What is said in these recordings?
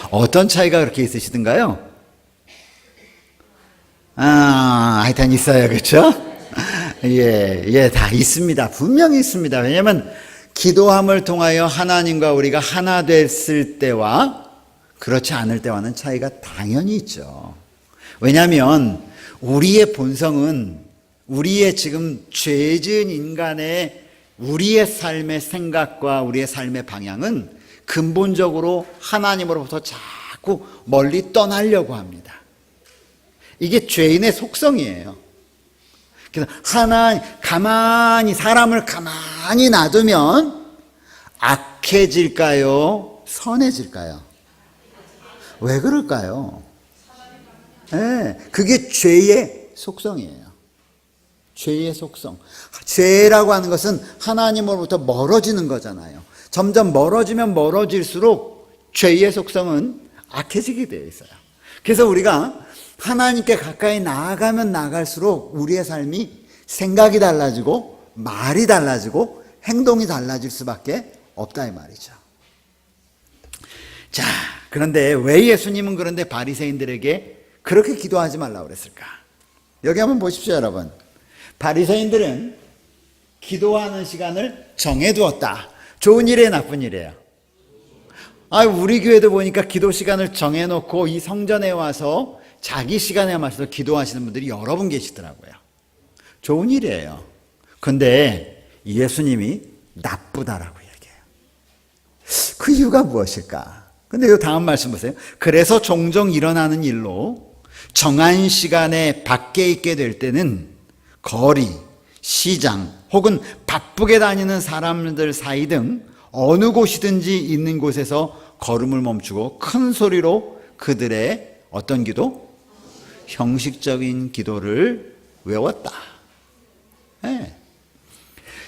어떤 차이가 그렇게 있으시던가요? 하여튼 있어요. 그렇죠? 다 있습니다. 분명히 있습니다. 왜냐하면 기도함을 통하여 하나님과 우리가 하나 됐을 때와 그렇지 않을 때와는 차이가 당연히 있죠. 왜냐하면 우리의 본성은 우리의 지금 죄 지은 인간의 우리의 삶의 생각과 우리의 삶의 방향은 근본적으로 하나님으로부터 자꾸 멀리 떠나려고 합니다. 이게 죄인의 속성이에요. 그래서 사람을 가만히 놔두면 악해질까요? 선해질까요? 왜 그럴까요? 그게 죄의 속성이에요. 죄의 속성. 죄라고 하는 것은 하나님으로부터 멀어지는 거잖아요. 점점 멀어지면 멀어질수록 죄의 속성은 악해지게 되어 있어요. 그래서 우리가 하나님께 가까이 나아가면 나아갈수록 우리의 삶이 생각이 달라지고 말이 달라지고 행동이 달라질 수밖에 없다 이 말이죠. 자, 그런데 왜 예수님은 그런데 바리새인들에게 그렇게 기도하지 말라고 그랬을까? 여기 한번 보십시오, 여러분. 바리새인들은 기도하는 시간을 정해두었다. 좋은 일이에요, 나쁜 일이에요? 우리 교회도 보니까 기도 시간을 정해놓고 이 성전에 와서 자기 시간에 맞춰서 기도하시는 분들이 여러 분 계시더라고요. 좋은 일이에요. 근데 예수님이 나쁘다라고 얘기해요. 그 이유가 무엇일까? 근데 이 다음 말씀 보세요. 그래서 종종 일어나는 일로 정한 시간에 밖에 있게 될 때는 거리, 시장 혹은 바쁘게 다니는 사람들 사이 등 어느 곳이든지 있는 곳에서 걸음을 멈추고 큰 소리로 그들의 어떤 기도? 형식적인 기도를 외웠다.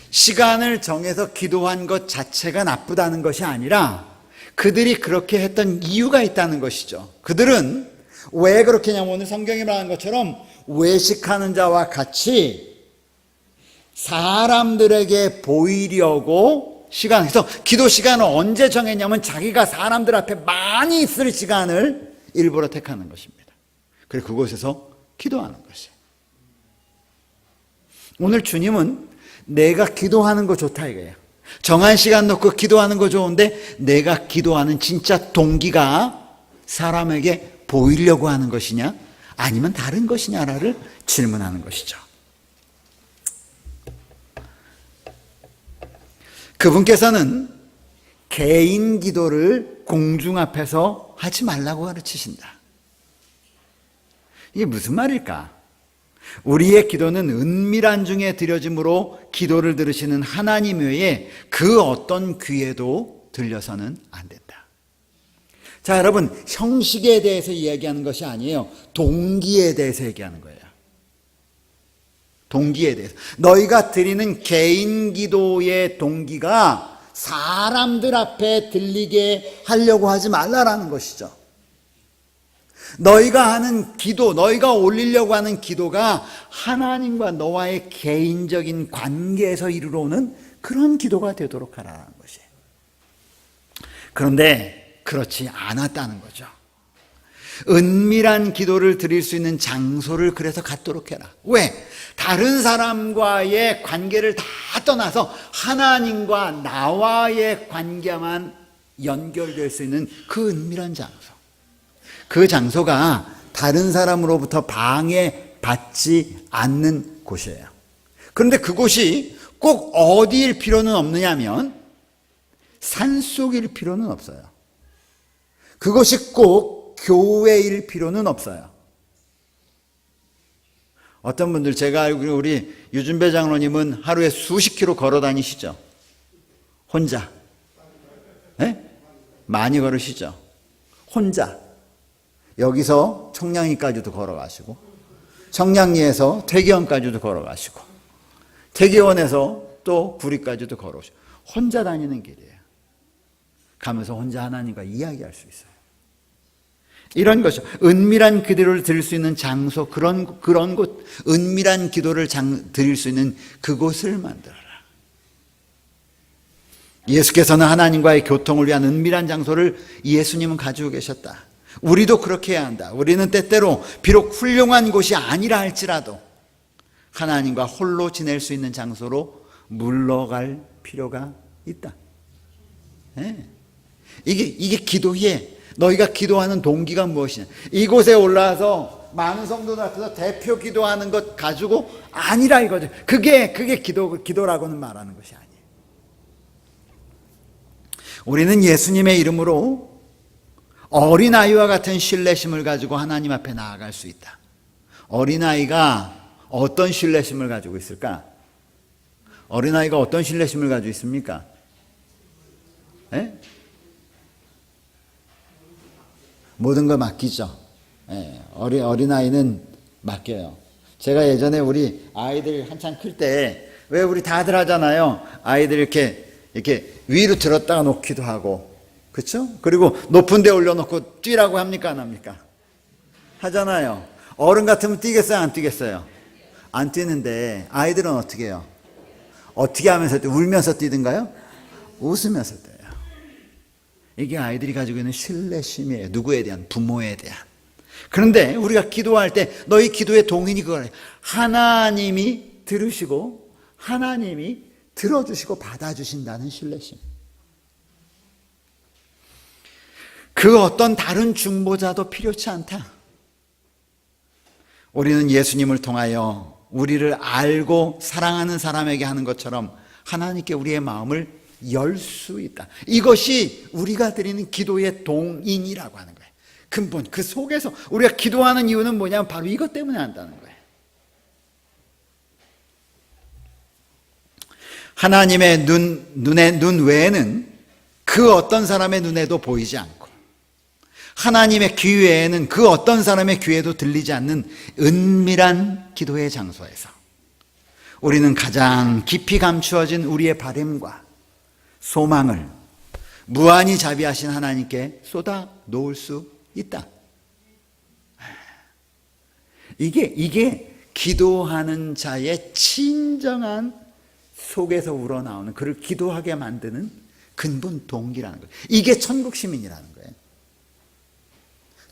시간을 정해서 기도한 것 자체가 나쁘다는 것이 아니라 그들이 그렇게 했던 이유가 있다는 것이죠. 그들은 왜 그렇게 했냐면 오늘 성경이 말하는 것처럼 외식하는 자와 같이 사람들에게 보이려고 그래서 기도 시간을 언제 정했냐면 자기가 사람들 앞에 많이 있을 시간을 일부러 택하는 것입니다. 그리고 그곳에서 기도하는 것이에요. 오늘 주님은 내가 기도하는 거 좋다 이거예요. 정한 시간 놓고 기도하는 거 좋은데 내가 기도하는 진짜 동기가 사람에게 보이려고 하는 것이냐 아니면 다른 것이냐를 질문하는 것이죠. 그분께서는 개인 기도를 공중 앞에서 하지 말라고 가르치신다. 이게 무슨 말일까? 우리의 기도는 은밀한 중에 드려짐으로 기도를 들으시는 하나님 외에 그 어떤 귀에도 들려서는 안 된다. 자, 여러분, 형식에 대해서 이야기하는 것이 아니에요. 동기에 대해서 얘기하는 거예요. 동기에 대해서. 너희가 드리는 개인 기도의 동기가 사람들 앞에 들리게 하려고 하지 말라라는 것이죠. 너희가 하는 기도, 너희가 올리려고 하는 기도가 하나님과 너와의 개인적인 관계에서 이르러오는 그런 기도가 되도록 하라는 것이에요. 그런데 그렇지 않았다는 거죠. 은밀한 기도를 드릴 수 있는 장소를 그래서 갖도록 해라. 왜? 다른 사람과의 관계를 다 떠나서 하나님과 나와의 관계만 연결될 수 있는 그 은밀한 장소. 그 장소가 다른 사람으로부터 방해받지 않는 곳이에요. 그런데 그곳이 꼭 어디일 필요는 없느냐면 산속일 필요는 없어요. 그것이 꼭 교회일 필요는 없어요. 어떤 분들 제가 알기로 우리 유준배 장로님은 하루에 수십 킬로 걸어 다니시죠? 혼자. 많이 걸으시죠? 혼자. 여기서 청량리까지도 걸어가시고 청량리에서 퇴계원까지도 걸어가시고 퇴계원에서 또 구리까지도 걸어오시고 혼자 다니는 길이에요. 가면서 혼자 하나님과 이야기할 수 있어요. 이런 것이죠. 은밀한 기도를 드릴 수 있는 장소, 그런 곳, 은밀한 기도를 드릴 수 있는 그곳을 만들어라. 예수께서는 하나님과의 교통을 위한 은밀한 장소를 예수님은 가지고 계셨다. 우리도 그렇게 해야 한다. 우리는 때때로 비록 훌륭한 곳이 아니라 할지라도 하나님과 홀로 지낼 수 있는 장소로 물러갈 필요가 있다. 네. 이게 기도에 너희가 기도하는 동기가 무엇이냐. 이곳에 올라와서 많은 성도들 앞에서 대표 기도하는 것 가지고 아니라 이거죠. 그게 기도라고는 말하는 것이 아니에요. 우리는 예수님의 이름으로 어린아이와 같은 신뢰심을 가지고 하나님 앞에 나아갈 수 있다. 어린아이가 어떤 신뢰심을 가지고 있을까? 어린아이가 어떤 신뢰심을 가지고 있습니까? 네? 모든 걸 맡기죠. 네, 어린아이는 맡겨요. 제가 예전에 우리 아이들 한참 클 때, 왜 우리 다들 하잖아요. 아이들 이렇게 위로 들었다가 놓기도 하고, 그렇죠? 그리고 높은 데 올려놓고 뛰라고 합니까? 안 합니까? 하잖아요. 어른 같으면 뛰겠어요? 안 뛰겠어요? 안 뛰는데 아이들은 어떻게 해요? 어떻게 하면서 울면서 뛰든가요? 웃으면서 뛰어요. 이게 아이들이 가지고 있는 신뢰심이에요. 누구에 대한? 부모에 대한. 그런데 우리가 기도할 때 너희 기도의 동인이 그거예요. 하나님이 들으시고 하나님이 들어주시고 받아주신다는 신뢰심. 그 어떤 다른 중보자도 필요치 않다. 우리는 예수님을 통하여 우리를 알고 사랑하는 사람에게 하는 것처럼 하나님께 우리의 마음을 열 수 있다. 이것이 우리가 드리는 기도의 동인이라고 하는 거예요. 근본, 그 속에서 우리가 기도하는 이유는 뭐냐면 바로 이것 때문에 한다는 거예요. 하나님의 눈 외에는 그 어떤 사람의 눈에도 보이지 않고 하나님의 귀 외에는 그 어떤 사람의 귀에도 들리지 않는 은밀한 기도의 장소에서 우리는 가장 깊이 감추어진 우리의 바람과 소망을 무한히 자비하신 하나님께 쏟아 놓을 수 있다. 이게 기도하는 자의 진정한 속에서 우러나오는 그를 기도하게 만드는 근본 동기라는 거예요. 이게 천국 시민이라는 거예요.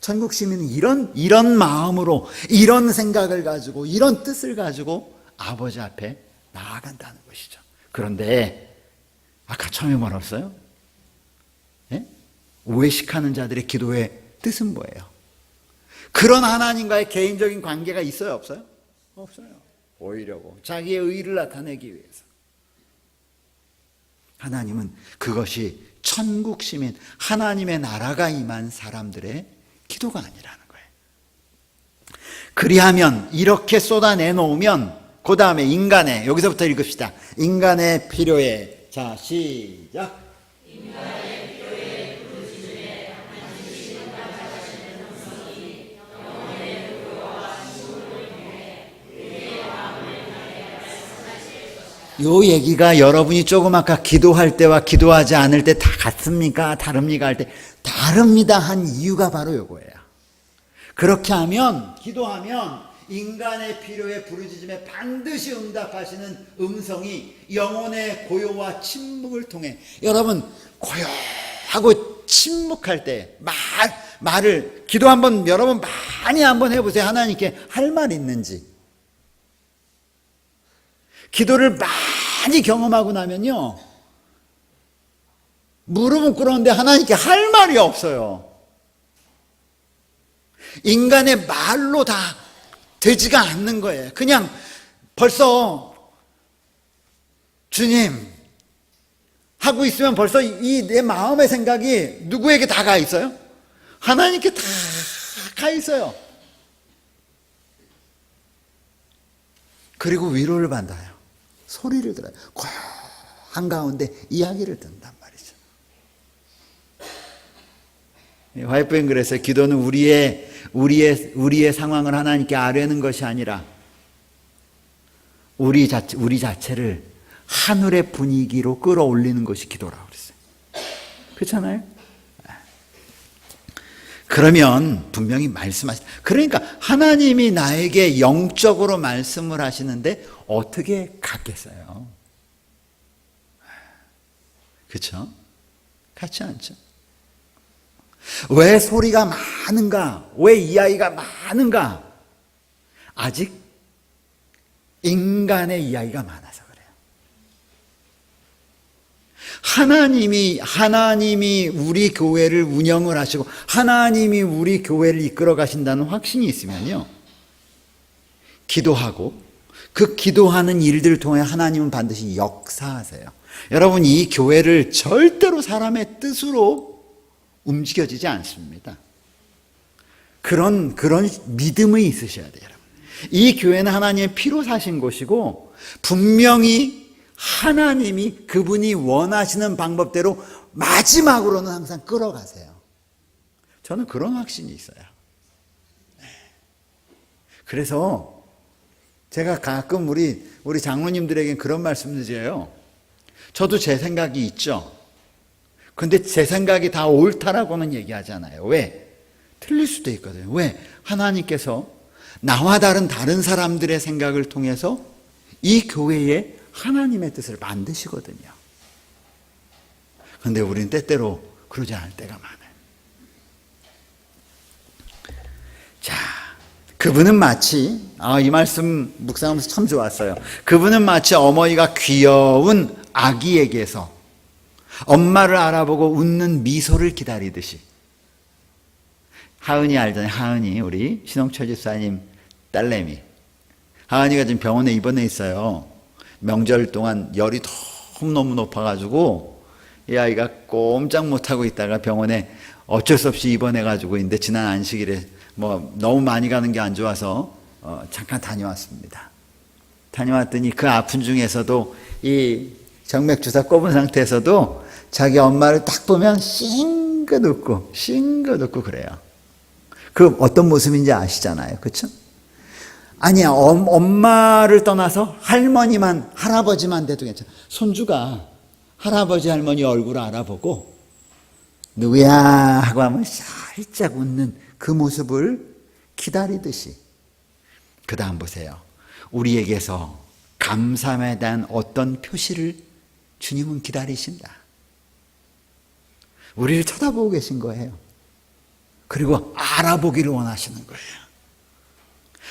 천국 시민은 이런 마음으로 이런 생각을 가지고 이런 뜻을 가지고 아버지 앞에 나아간다는 것이죠. 그런데 아까 처음에 뭐랬어요? 예? 외식하는 자들의 기도의 뜻은 뭐예요? 그런 하나님과의 개인적인 관계가 있어요? 없어요? 없어요. 보이려고 자기의 의를 나타내기 위해서. 하나님은 그것이 천국 시민 하나님의 나라가 임한 사람들의 기도가 아니라는 거예요. 그리하면 이렇게 쏟아내놓으면 그 다음에 인간의, 여기서부터 읽읍시다. 인간의 필요에, 자 시작. 인간의 필요에 부르짖으에 당신이 감사하시는 음성이 영혼의 의와 신물을 통해 그의 마음을 향해 말씀하실 것이다. 요 얘기가 여러분이 조금 아까 기도할 때와 기도하지 않을 때 다 같습니까? 다릅니까? 할 때 다릅니다 한 이유가 바로 요거예요. 그렇게 하면, 기도하면 인간의 필요에 부르짖음에 반드시 응답하시는 음성이 영혼의 고요와 침묵을 통해, 여러분 고요하고 침묵할 때 말을 기도 한번 여러분 많이 한번 해보세요. 하나님께 할 말 있는지. 기도를 많이 경험하고 나면요, 무릎은 꿇었는데 하나님께 할 말이 없어요. 인간의 말로 다 되지가 않는 거예요. 그냥 벌써 주님 하고 있으면 벌써 이 내 마음의 생각이 누구에게 다 가 있어요? 하나님께 다 가 있어요. 그리고 위로를 받아요. 소리를 들어요. 한가운데 이야기를 듣는단 말이죠. 화이프엔 그랬어요. 기도는 우리의 상황을 하나님께 아뢰는 것이 아니라 우리 자체를 하늘의 분위기로 끌어올리는 것이 기도라고 그랬어요. 그렇잖아요? 그러면 분명히 말씀하시. 그러니까 하나님이 나에게 영적으로 말씀을 하시는데 어떻게 갖겠어요? 그렇죠? 같지 않죠? 왜 소리가 많은가? 왜 이야기가 많은가? 아직 인간의 이야기가 많아서 그래요. 하나님이 우리 교회를 운영을 하시고 하나님이 우리 교회를 이끌어 가신다는 확신이 있으면요, 기도하고 그 기도하는 일들을 통해 하나님은 반드시 역사하세요. 여러분, 이 교회를 절대로 사람의 뜻으로 움직여지지 않습니다. 그런 믿음이 있으셔야 돼요. 여러분, 이 교회는 하나님의 피로 사신 곳이고 분명히 하나님이 그분이 원하시는 방법대로 마지막으로는 항상 끌어가세요. 저는 그런 확신이 있어요. 그래서 제가 가끔 우리 장로님들에게 그런 말씀을 드려요. 저도 제 생각이 있죠. 근데 제 생각이 다 옳다라고는 얘기하잖아요. 왜? 틀릴 수도 있거든요. 왜? 하나님께서 나와 다른 사람들의 생각을 통해서 이 교회에 하나님의 뜻을 만드시거든요. 그런데 우리는 때때로 그러지 않을 때가 많아요. 자, 그분은 마치, 이 말씀 묵상하면서 참 좋았어요. 그분은 마치 어머니가 귀여운 아기에게서 엄마를 알아보고 웃는 미소를 기다리듯이. 하은이 알잖아요. 하은이, 우리 신홍철 집사님 딸내미. 하은이가 지금 병원에 입원해 있어요. 명절 동안 열이 너무 높아가지고 이 아이가 꼼짝 못하고 있다가 병원에 어쩔 수 없이 입원해가지고 있는데, 지난 안식일에 너무 많이 가는 게 안 좋아서 잠깐 다녀왔습니다. 다녀왔더니 그 아픈 중에서도 이 정맥주사 꼽은 상태에서도 자기 엄마를 딱 보면 싱긋 웃고 그래요. 그 어떤 모습인지 아시잖아요. 그렇죠? 아니야, 엄마를 떠나서 할아버지만 돼도 괜찮아. 손주가 할아버지 할머니 얼굴을 알아보고 누구야 하고 하면 살짝 웃는 그 모습을 기다리듯이. 그 다음 보세요. 우리에게서 감사함에 대한 어떤 표시를 주님은 기다리신다. 우리를 쳐다보고 계신 거예요. 그리고 알아보기를 원하시는 거예요.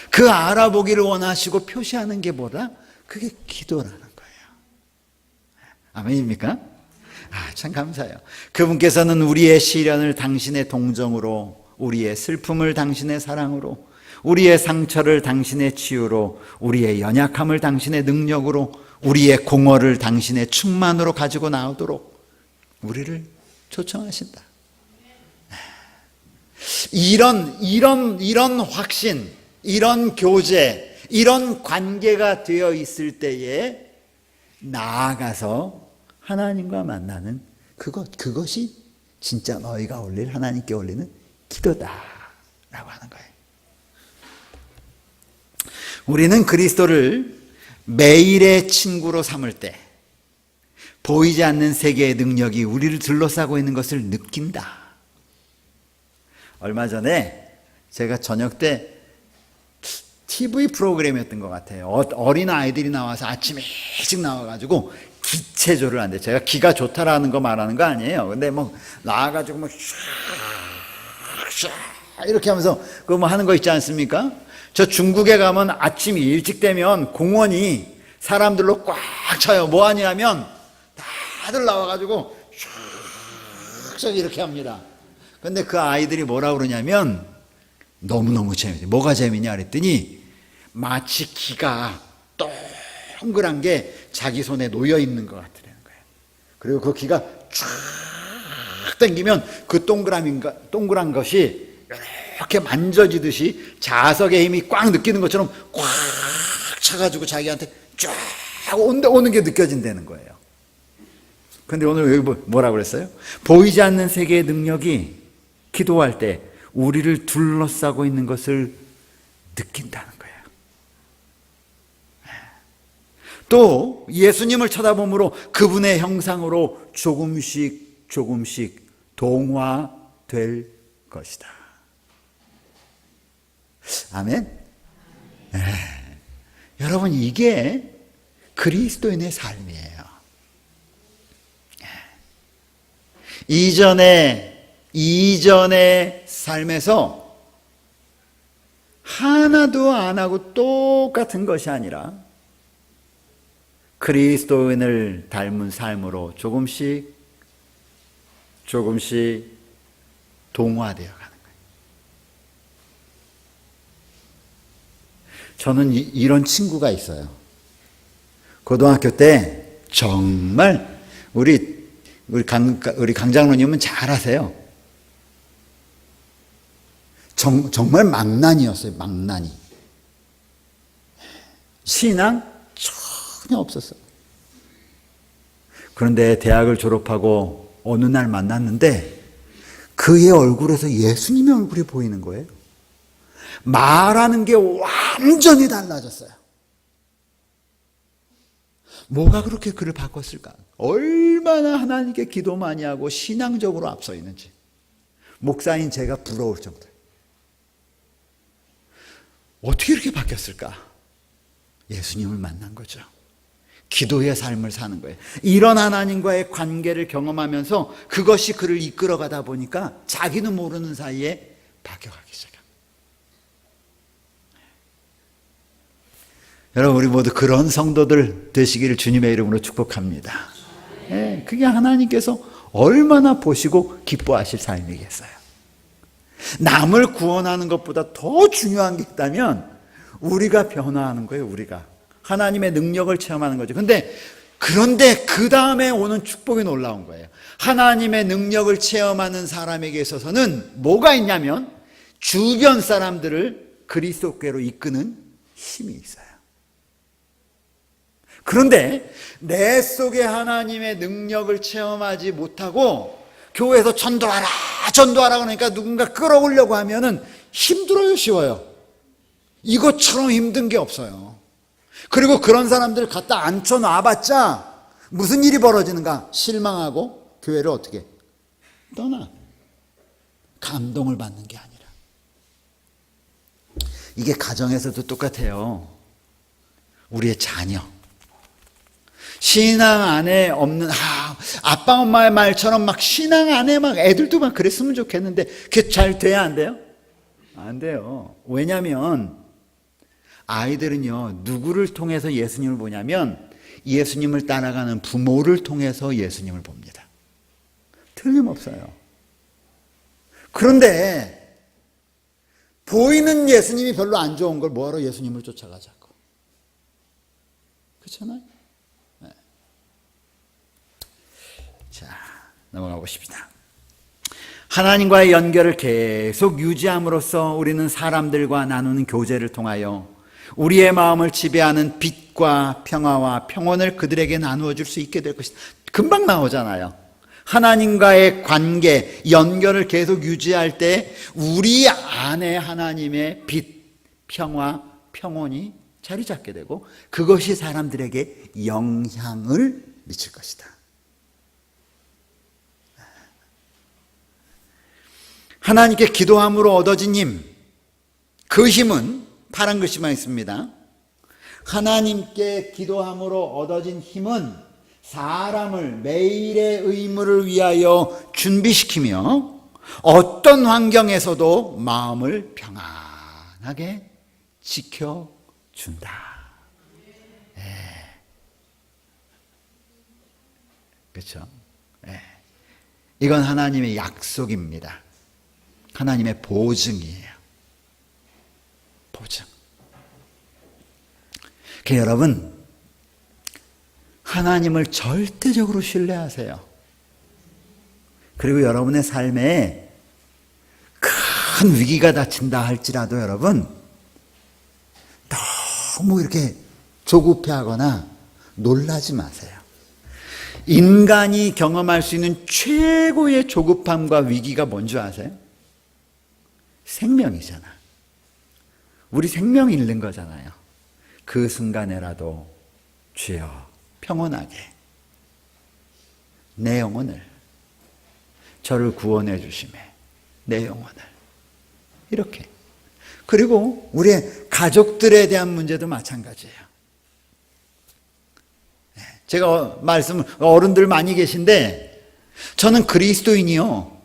그 알아보기를 원하시고 표시하는 게 뭐다? 그게 기도라는 거예요. 아멘입니까? 참 감사해요. 그분께서는 우리의 시련을 당신의 동정으로, 우리의 슬픔을 당신의 사랑으로, 우리의 상처를 당신의 치유로, 우리의 연약함을 당신의 능력으로, 우리의 공허를 당신의 충만으로 가지고 나오도록 우리를 초청하신다. 이런 확신, 이런 교제, 이런 관계가 되어 있을 때에 나아가서 하나님과 만나는 그것이 진짜 너희가 하나님께 올리는 기도다라고 하는 거예요. 우리는 그리스도를 매일의 친구로 삼을 때 보이지 않는 세계의 능력이 우리를 둘러싸고 있는 것을 느낀다. 얼마 전에 제가 저녁 때 TV 프로그램이었던 것 같아요. 어린 아이들이 나와서 아침에 일찍 나와가지고 기체조를 한대. 제가 기가 좋다라는 거 말하는 거 아니에요. 근데 나와가지고 이렇게 하면서 그거 하는 거 있지 않습니까? 저 중국에 가면 아침 일찍 되면 공원이 사람들로 꽉 차요. 뭐 하냐면 다들 나와가지고 슉 이렇게 합니다. 근데 그 아이들이 뭐라 그러냐면 너무너무 재밌어요. 뭐가 재밌냐 그랬더니 마치 기가 동그란 게 자기 손에 놓여 있는 것 같다는 거예요. 그리고 그 기가 쫙 당기면 그 동그란 것이 이렇게 만져지듯이 자석의 힘이 꽉 느끼는 것처럼 꽉 차가지고 자기한테 쫙 오는 게 느껴진다는 거예요. 근데 오늘 여기 뭐라고 그랬어요? 보이지 않는 세계의 능력이 기도할 때 우리를 둘러싸고 있는 것을 느낀다는 거예요. 또 예수님을 쳐다보므로 그분의 형상으로 조금씩 동화될 것이다. 아멘? 여러분, 이게 그리스도인의 삶이에요. 이전의 삶에서 하나도 안 하고 똑같은 것이 아니라 그리스도인을 닮은 삶으로 조금씩 동화되어 가는 거예요. 저는 이런 친구가 있어요. 고등학교 때 정말 우리 강장로님은 잘 아세요. 정말 망나니였어요. 망나니. 신앙 전혀 없었어요. 그런데 대학을 졸업하고 어느 날 만났는데 그의 얼굴에서 예수님의 얼굴이 보이는 거예요. 말하는 게 완전히 달라졌어요. 뭐가 그렇게 그를 바꿨을까? 얼마나 하나님께 기도 많이 하고 신앙적으로 앞서 있는지 목사인 제가 부러울 정도예요. 어떻게 이렇게 바뀌었을까? 예수님을 만난 거죠. 기도의 삶을 사는 거예요. 이런 하나님과의 관계를 경험하면서 그것이 그를 이끌어가다 보니까 자기는 모르는 사이에 바뀌어가기 시작합니다. 여러분, 우리 모두 그런 성도들 되시기를 주님의 이름으로 축복합니다. 네, 그게 하나님께서 얼마나 보시고 기뻐하실 삶이겠어요. 남을 구원하는 것보다 더 중요한 게 있다면 우리가 변화하는 거예요. 우리가 하나님의 능력을 체험하는 거죠. 그런데 그 다음에 오는 축복이 놀라운 거예요. 하나님의 능력을 체험하는 사람에게 있어서는 뭐가 있냐면 주변 사람들을 그리스도께로 이끄는 힘이 있어요. 그런데 내 속에 하나님의 능력을 체험하지 못하고 교회에서 전도하라 그러니까 누군가 끌어오려고 하면은 힘들어요, 쉬워요? 이것처럼 힘든 게 없어요. 그리고 그런 사람들 갖다 앉혀놔봤자 무슨 일이 벌어지는가? 실망하고 교회를 어떻게 떠나. 감동을 받는 게 아니라. 이게 가정에서도 똑같아요. 우리의 자녀. 신앙 안에 없는 아빠 엄마의 말처럼 막 신앙 안에 막 애들도 막 그랬으면 좋겠는데 그게 잘 돼야 안 돼요? 안 돼요. 왜냐하면 아이들은요 누구를 통해서 예수님을 보냐면 예수님을 따라가는 부모를 통해서 예수님을 봅니다. 틀림없어요. 그런데 보이는 예수님이 별로 안 좋은 걸 뭐하러 예수님을 쫓아가자고. 그렇잖아요? 네. 자, 넘어가 보십시다. 하나님과의 연결을 계속 유지함으로써 우리는 사람들과 나누는 교제를 통하여 우리의 마음을 지배하는 빛과 평화와 평온을 그들에게 나누어 줄 수 있게 될 것이다. 금방 나오잖아요. 하나님과의 관계, 연결을 계속 유지할 때 우리 안에 하나님의 빛, 평화, 평온이 자리 잡게 되고 그것이 사람들에게 영향을 미칠 것이다. 하나님께 기도함으로 얻어진 힘, 그 힘은 파란 글씨만 있습니다. 하나님께 기도함으로 얻어진 힘은 사람을 매일의 의무를 위하여 준비시키며 어떤 환경에서도 마음을 평안하게 지켜준다. 네. 그렇죠? 네. 이건 하나님의 약속입니다. 하나님의 보증이에요. 보증. 그러니까 여러분, 하나님을 절대적으로 신뢰하세요. 그리고 여러분의 삶에 큰 위기가 닥친다 할지라도 여러분, 너무 이렇게 조급해하거나 놀라지 마세요. 인간이 경험할 수 있는 최고의 조급함과 위기가 뭔지 아세요? 생명이잖아. 우리 생명 잃는 거잖아요. 그 순간에라도 주여 평온하게 내 영혼을 저를 구원해 주심에 내 영혼을 이렇게. 그리고 우리의 가족들에 대한 문제도 마찬가지예요. 제가 말씀을 어른들 많이 계신데 저는 그리스도인이요.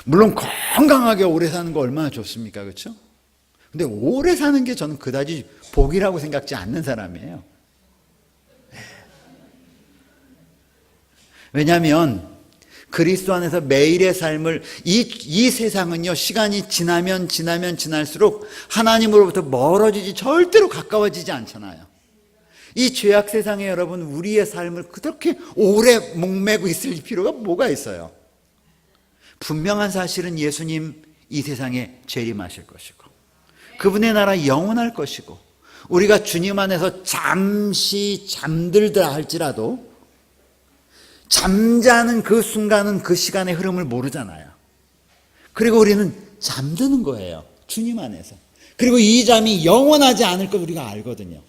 물론 건강하게 오래 사는 거 얼마나 좋습니까? 그렇죠? 근데 오래 사는 게 저는 그다지 복이라고 생각지 않는 사람이에요. 왜냐하면 그리스도 안에서 매일의 삶을 이 세상은요, 시간이 지나면 지날수록 하나님으로부터 멀어지지 절대로 가까워지지 않잖아요. 이 죄악 세상에 여러분, 우리의 삶을 그렇게 오래 목매고 있을 필요가 뭐가 있어요? 분명한 사실은 예수님 이 세상에 재림하실 것이고 그분의 나라 영원할 것이고 우리가 주님 안에서 잠시 잠들다 할지라도 잠자는 그 순간은 그 시간의 흐름을 모르잖아요. 그리고 우리는 잠드는 거예요. 주님 안에서. 그리고 이 잠이 영원하지 않을 걸 우리가 알거든요.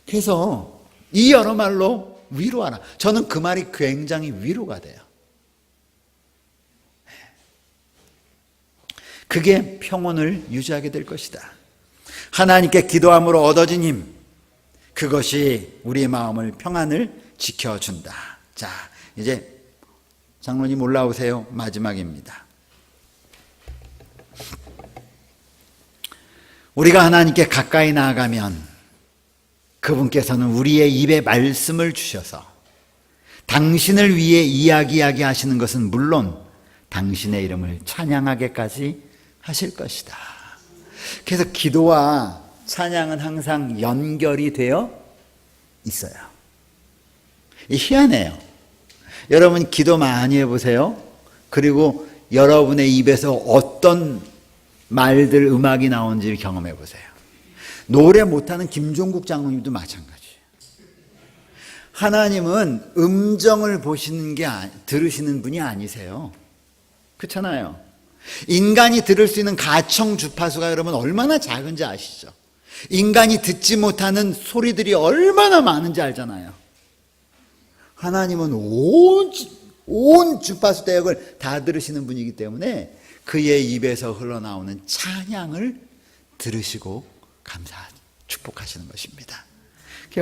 그래서 이 여러 말로 위로하라. 저는 그 말이 굉장히 위로가 돼요. 그게 평온을 유지하게 될 것이다. 하나님께 기도함으로 얻어진 힘, 그것이 우리의 마음을 평안을 지켜준다. 자, 이제 장로님 올라오세요. 마지막입니다. 우리가 하나님께 가까이 나아가면 그분께서는 우리의 입에 말씀을 주셔서 당신을 위해 이야기하게 하시는 것은 물론 당신의 이름을 찬양하게까지 하실 것이다. 그래서 기도와 찬양은 항상 연결이 되어 있어요. 희한해요. 여러분 기도 많이 해보세요. 그리고 여러분의 입에서 어떤 말들, 음악이 나오는지를 경험해 보세요. 노래 못하는 김종국 장로님도 마찬가지예요. 하나님은 음정을 보시는 게 들으시는 분이 아니세요. 그렇잖아요. 인간이 들을 수 있는 가청 주파수가 여러분 얼마나 작은지 아시죠? 인간이 듣지 못하는 소리들이 얼마나 많은지 알잖아요. 하나님은 온 주파수 대역을 다 들으시는 분이기 때문에 그의 입에서 흘러나오는 찬양을 들으시고 축복하시는 것입니다.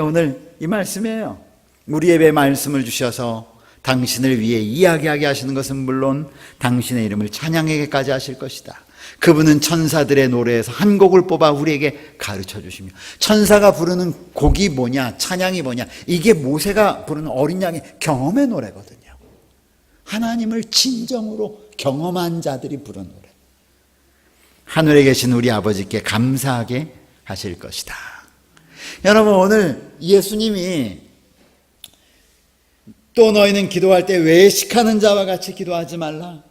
오늘 이 말씀이에요. 우리 입에 말씀을 주셔서 당신을 위해 이야기하게 하시는 것은 물론 당신의 이름을 찬양하게까지 하실 것이다. 그분은 천사들의 노래에서 한 곡을 뽑아 우리에게 가르쳐 주시며, 천사가 부르는 곡이 뭐냐, 찬양이 뭐냐, 이게 모세가 부르는 어린 양의 경험의 노래거든요. 하나님을 진정으로 경험한 자들이 부른 노래. 하늘에 계신 우리 아버지께 감사하게 하실 것이다. 여러분 오늘 예수님이 또 너희는 기도할 때 외식하는 자와 같이 기도하지 말라.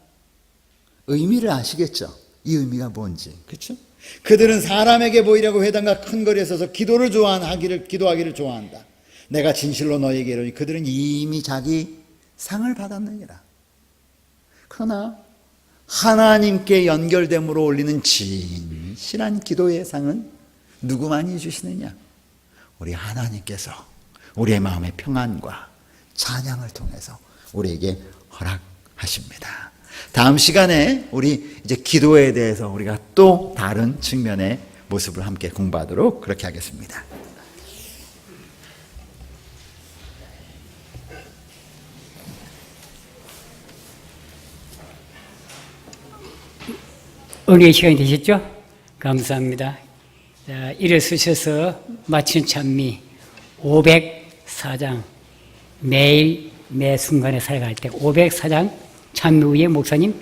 의미를 아시겠죠? 이 의미가 뭔지. 그렇죠? 그들은 사람에게 보이려고 회당과 큰 거리에 서서 기도하기를 좋아한다. 내가 진실로 너희에게 이르노니 그들은 이미 자기 상을 받았느니라. 그러나 하나님께 연결됨으로 올리는 진실한 기도의 상은 누구만이 주시느냐? 우리 하나님께서 우리의 마음의 평안과 찬양을 통해서 우리에게 허락하십니다. 다음 시간에 우리 이제 기도에 대해서 우리가 또 다른 측면의 모습을 함께 공부하도록 그렇게 하겠습니다. 은혜의 시간이 되셨죠? 감사합니다. 자, 일어서셔서 마친 찬미 504장, 매일 매 순간에 살아갈 때 504장 찬미 후에 목사님